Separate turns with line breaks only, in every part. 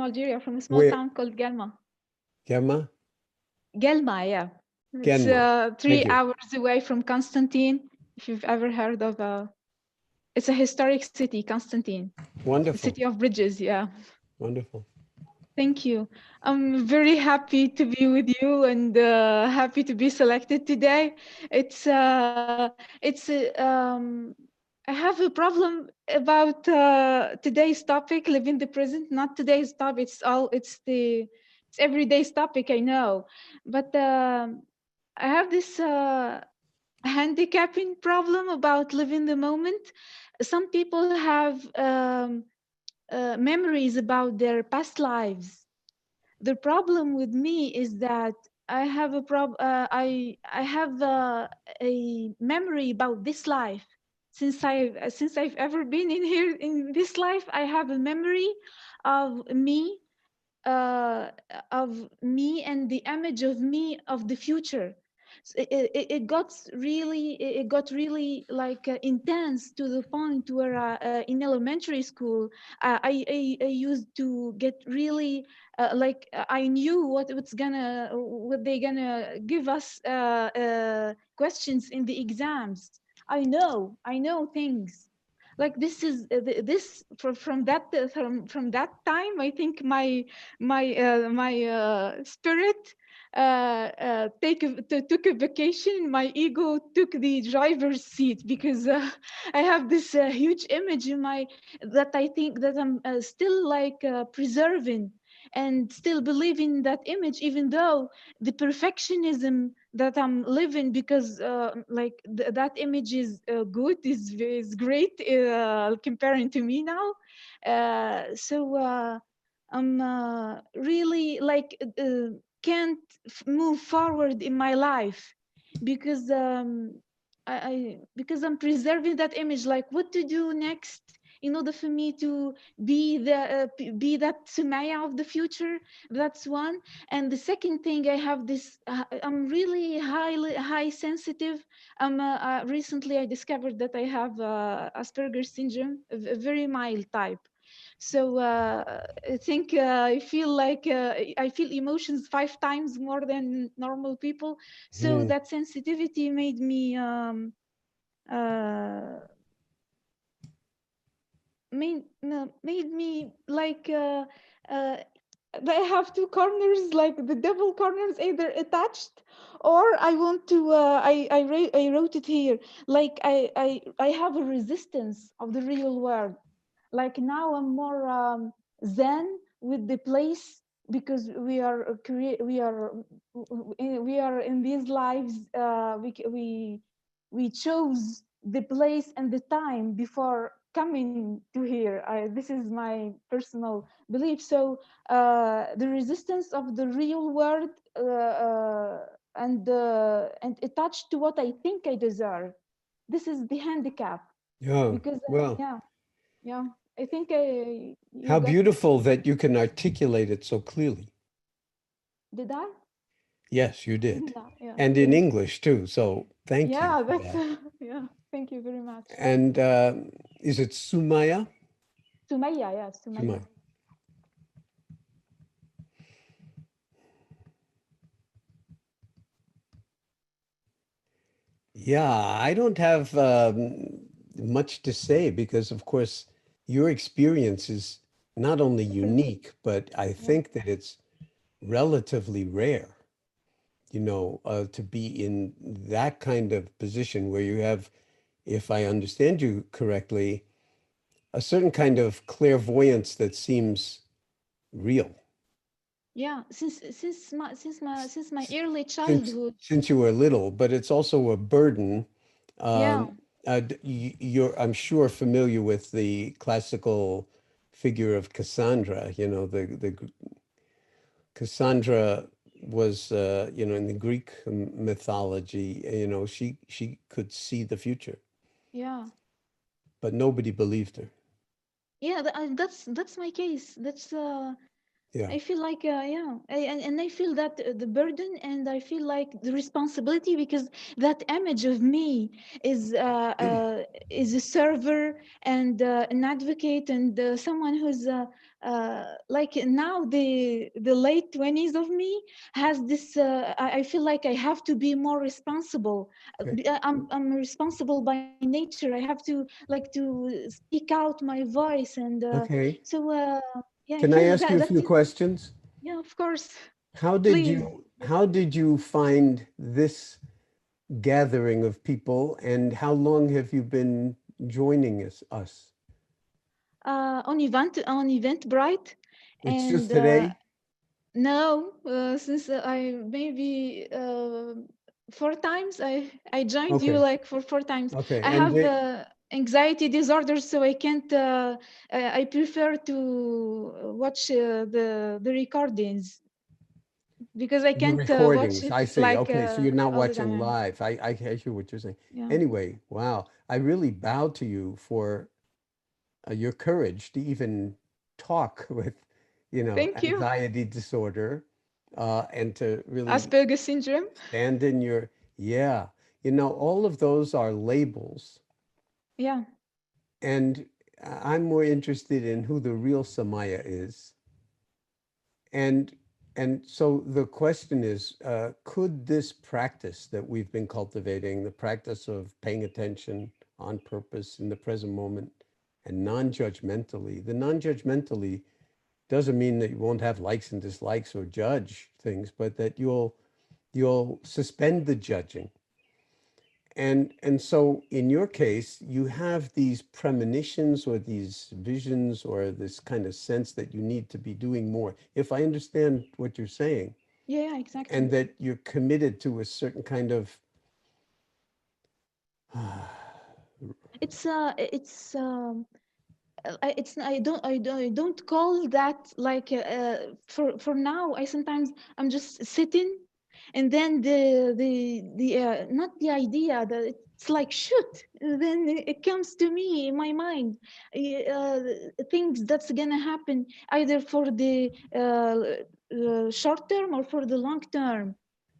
Algeria, from a small
Where?
town called Gelma.
Gemma?
Gelma, yeah. It's
Genma.
3
Thank you.
hours away from Constantine. If you've ever heard of it's a historic city, Constantine. The
Wonderful.
city of bridges, yeah.
Wonderful.
Thank you. I'm very happy to be with you and happy to be selected today. It's I have a problem about today's topic, living the present. Not today's topic. It's everyday's topic. I know, but I have this handicapping problem about living the moment. Some people have memories about their past lives. The problem with me is that I have I have a memory about this life. Since I've ever been in here in this life, I have a memory of me uh, and the image of me of the future. It got really like intense to the point where in elementary school I used to get really I knew what they gonna give us questions in the exams. I know things like this is this from that time. I think my spirit took a vacation. My ego took the driver's seat because I have this huge image in my that I think that I'm still like preserving and still believing that image, even though the perfectionism that I'm living, because that image is good, is great comparing to me now. I'm really like can't move forward in my life because because I'm preserving that image, like what to do next in order for me to be that Sumaya of the future. That's one. And the second thing, I have this I'm really high sensitive. Recently I discovered that I have Asperger's syndrome, a very mild type. So I think I feel like I feel emotions 5 times more than normal people. So
Hmm.
that sensitivity made me uh, made me like I have two corners, like the double corners, either attached or I want to. I wrote it here. Like I have a resistance of the real world. Like now I'm more zen with the place because we are in these lives. We chose the place and the time before coming to here. This is my personal belief. So the resistance of the real world and attached to what I think I deserve. This is the handicap
Yeah.
because
Well,
yeah, yeah. I think you
how
got
beautiful that you can articulate it so clearly.
did I?
Yes, you did.
Yeah, yeah.
And in
Thank
English too. So thank you
yeah.
for
That's
that.
yeah. Thank you very much.
And is it Sumaya?
Sumaya, yeah, Sumaya.
Sumaya. Yeah, I don't have much to say because, of course, your experience is not only
Different.
unique, but I
Yeah.
think that it's relatively rare, to be in that kind of position where you have, if I understand you correctly, a certain kind of clairvoyance that seems real.
Yeah. Since my early
since
childhood.
since you were little, but it's also a burden.
Yeah.
You're, I'm sure, familiar with the classical figure of Cassandra. The Cassandra was, in the Greek mythology, she could see the future,
Yeah.
but nobody believed her.
Yeah. That's my case. That's
Yeah.
I feel like, and I feel that the burden, and I feel like the responsibility, because that image of me is is a server and an advocate, and someone who's like now the late 20s of me has this. I feel like I have to be more responsible.
Okay.
I'm responsible by nature. I have to like to speak out my voice, and
Okay.
so. Yeah, I
Can I
feel
ask
that
you a
that
few
is,
questions?
yeah, of course.
How did
Please.
you find this gathering of people, and how long have you been joining us?
On Eventbrite,
It's just
and
today?
now since I maybe 4 times I joined you
Okay.
like for 4 times.
Okay.
I
And
have
they,
anxiety disorders, so I can't. I prefer to watch the recordings because I
the
can't watch
recordings,
it
I see.
like
Okay, so you're not
all the time.
watching live. I hear what you're saying.
Yeah.
Anyway, wow. I really bow to you for your courage to even talk with,
Thank you.
anxiety disorder, and to really
Asperger's syndrome.
stand in your, yeah, all of those are labels.
Yeah.
And I'm more interested in who the real Samaya is. And so the question is, could this practice that we've been cultivating, the practice of paying attention on purpose in the present moment and non-judgmentally, the non-judgmentally doesn't mean that you won't have likes and dislikes or judge things, but that you'll suspend the judging. And so in your case, you have these premonitions or these visions or this kind of sense that you need to be doing more, if I understand what you're saying,
Yeah, yeah, exactly.
and that you're committed to a certain kind of
it's I don't call that like for now. I sometimes I'm just sitting, and then the not the idea that it's like shoot, then it comes to me in my mind, uh, things that's gonna happen either for the short term or for the long term.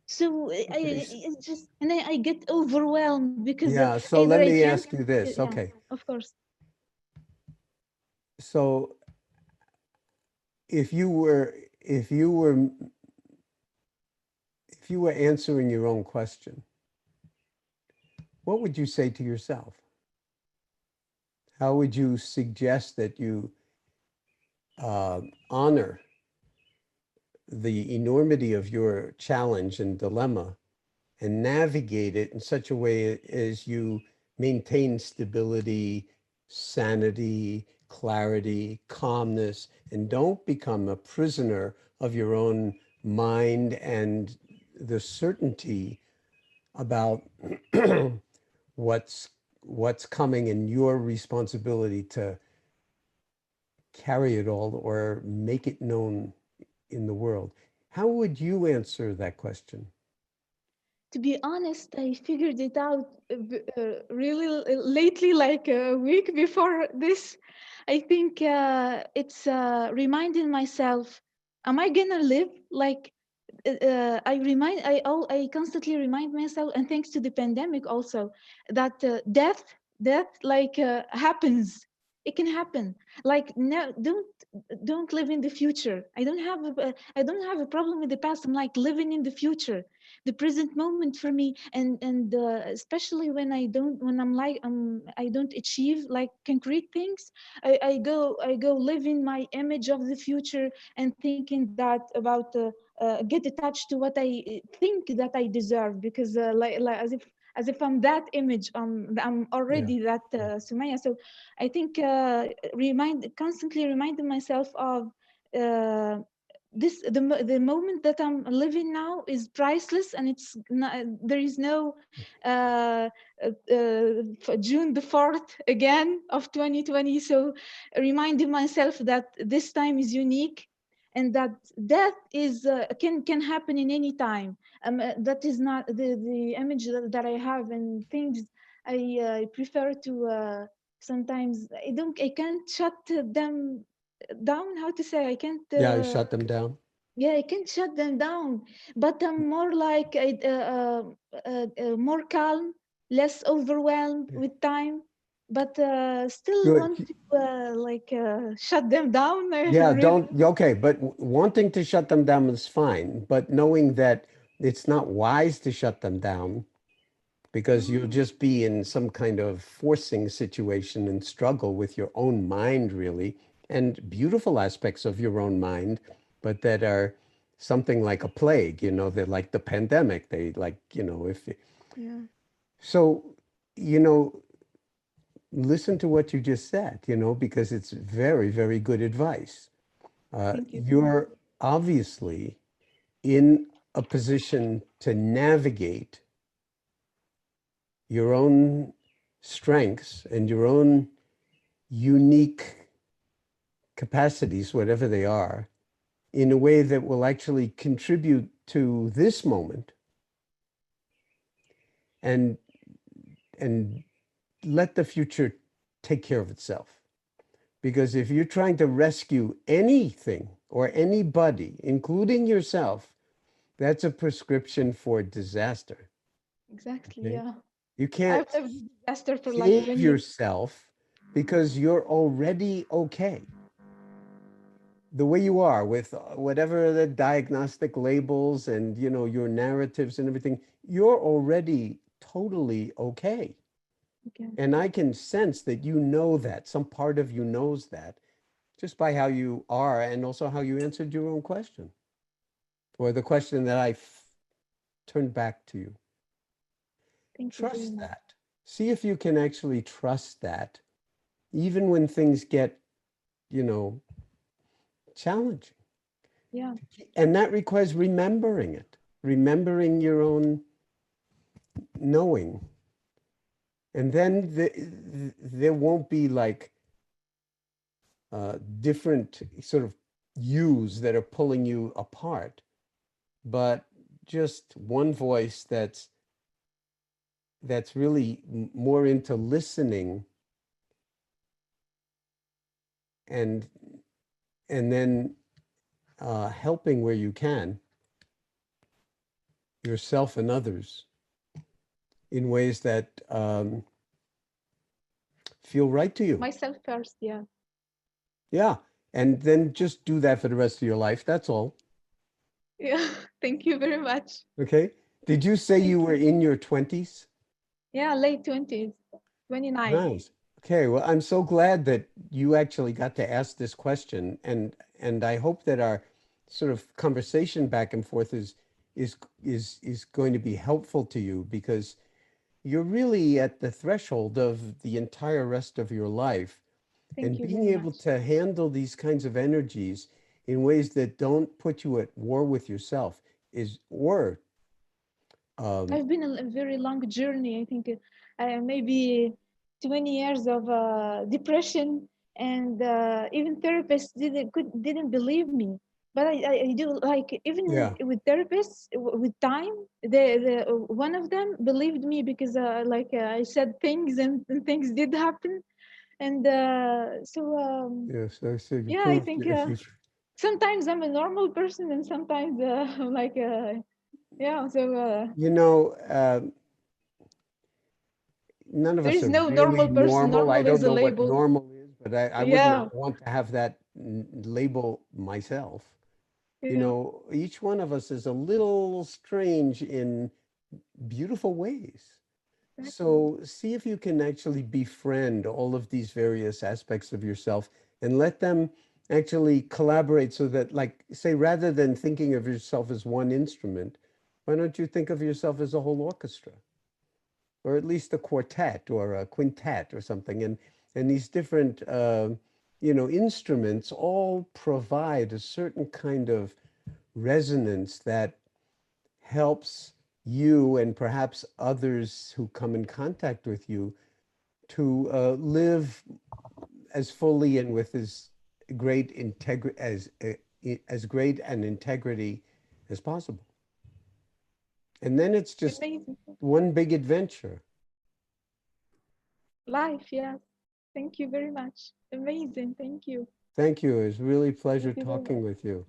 So
okay.
it's just, and I get overwhelmed because
Yeah, so
either
let
I
me
can't.
ask you this.
Yeah,
Okay.
of course.
So if you were if you were if you were answering your own question, what would you say to yourself? How would you suggest that you honor the enormity of your challenge and dilemma and navigate it in such a way as you maintain stability, sanity, clarity, calmness, and don't become a prisoner of your own mind and the certainty about what's coming and your responsibility to carry it all or make it known in the world. How would you answer that question?
To be honest, I figured it out really lately, like a week before this. I think it's reminding myself, am I gonna live? Like I constantly remind myself, and thanks to the pandemic also, that death like happens. It can happen. Like no, don't live in the future. I don't have a problem with the past. I'm like living in the future, the present moment for me, and especially when I'm like I don't achieve like concrete things. I go live in my image of the future and thinking that about get attached to what I think that I deserve, because like as if I'm that image, I'm
Yeah.
already that Sumaya. So I think constantly reminding myself of uh, this the moment that I'm living now is priceless, and it's not, there is no June the 4th again of 2020. So reminding myself that this time is unique, and that death is can happen in any time. That is not the image that I have, and things I prefer to sometimes I can't shut them down. How to say? I can't.
Yeah, shut them down.
Yeah, I can't shut them down. But I'm more like more calm, less overwhelmed with time. But still
Good.
want to like shut them down.
Yeah,
Really.
don't, okay, but wanting to shut them down is fine, but knowing that it's not wise to shut them down because you'll
Mm,
just be in some kind of forcing situation and struggle with your own mind, really, and beautiful aspects of your own mind, but that are something like a plague, they're like the pandemic. They like, if
yeah.
so, you know, listen to what you just said, because it's very, very good advice.
Thank you very much.
You're obviously in a position to navigate your own strengths and your own unique capacities, whatever they are, in a way that will actually contribute to this moment and and let the future take care of itself. Because if you're trying to rescue anything or anybody, including yourself, that's a prescription for disaster.
Exactly.
Okay?
Yeah.
You
I've
can't
lived in disaster for like
save
20 years.
yourself because you're already okay. The way you are with whatever the diagnostic labels and your narratives and everything, you're already totally okay.
Okay.
And I can sense that that some part of you knows that just by how you are and also how you answered your own question or the question that turned back to you.
Thank you very
Trust
much.
that. See if you can actually trust that, even when things get, you know, challenging.
Yeah.
And that requires remembering it, remembering your own knowing. And then there won't be like different sort of yous that are pulling you apart, but just one voice that's really more into listening and then helping where you can yourself and others in ways that feel right to you.
Myself first. Yeah.
Yeah. And then just do that for the rest of your life. That's all.
Yeah. Thank you very much.
Okay. Did you say
Thank
you were
you.
in your 20s?
Yeah. Late 20s, 29.
Nice. Okay. Well, I'm so glad that you actually got to ask this question, and I hope that our sort of conversation back and forth is going to be helpful to you because you're really at the threshold of the entire rest of your life.
Thank
And
you
being
very
able
much.
to handle these kinds of energies in ways that don't put you at war with yourself or um,
I've been a very long journey. I think maybe 20 years of depression, and even therapists didn't believe me. But I do like even
yeah,
with therapists with time, the one of them believed me because I said things and things did happen, and
yes. So you
yeah, I
proved
think
you,
sometimes I'm a normal person, and sometimes yeah. So.
you know, none of
There
us
is
are
no
really
normal person.
normal. I
Normal is
don't
a
know what
label.
normal is, but I would
Yeah,
not want to have that label myself.
yeah,
Each one of us is a little strange in beautiful ways.
exactly.
So see if you can actually befriend all of these various aspects of yourself and let them actually collaborate so that, like, say, rather than thinking of yourself as one instrument, why don't you think of yourself as a whole orchestra? Or at least a quartet or a quintet or something. And these different, instruments all provide a certain kind of resonance that helps you and perhaps others who come in contact with you to live as fully and with as great integrity as great an integrity as possible. And then it's just
Amazing.
one big adventure.
Life, yes. Thank you very much. Amazing. Thank you.
Thank you. It was really a pleasure
Thank you very
talking
much.
with you.